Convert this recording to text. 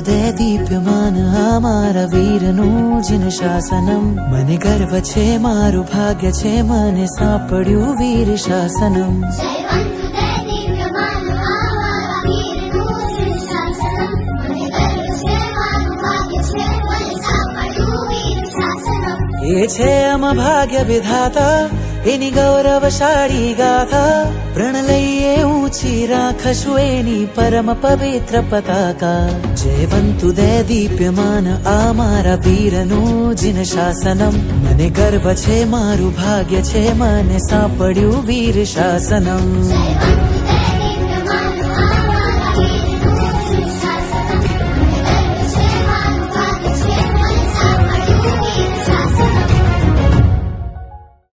દે દીપ્યમાન આ મારા વીરનું જીન શાસનમ. મને ગર્વ છે મારું ભાગ્ય છે મને સાંપડ્યું વીર શાસનમ. એ છે આમાં ભાગ્ય વિધાતા એની ગૌરવશાળી ગાથા. પ્રણ લઈએ ઊંચી રાખશું એની પરમ પવિત્ર પતાકા. જયવંતુ દે દીપ્યમાન આ મારા વીરનું જીન શાસનમ. મને ગર્વ છે મારું ભાગ્ય છે મને સાંપડ્યું વીર શાસનમ.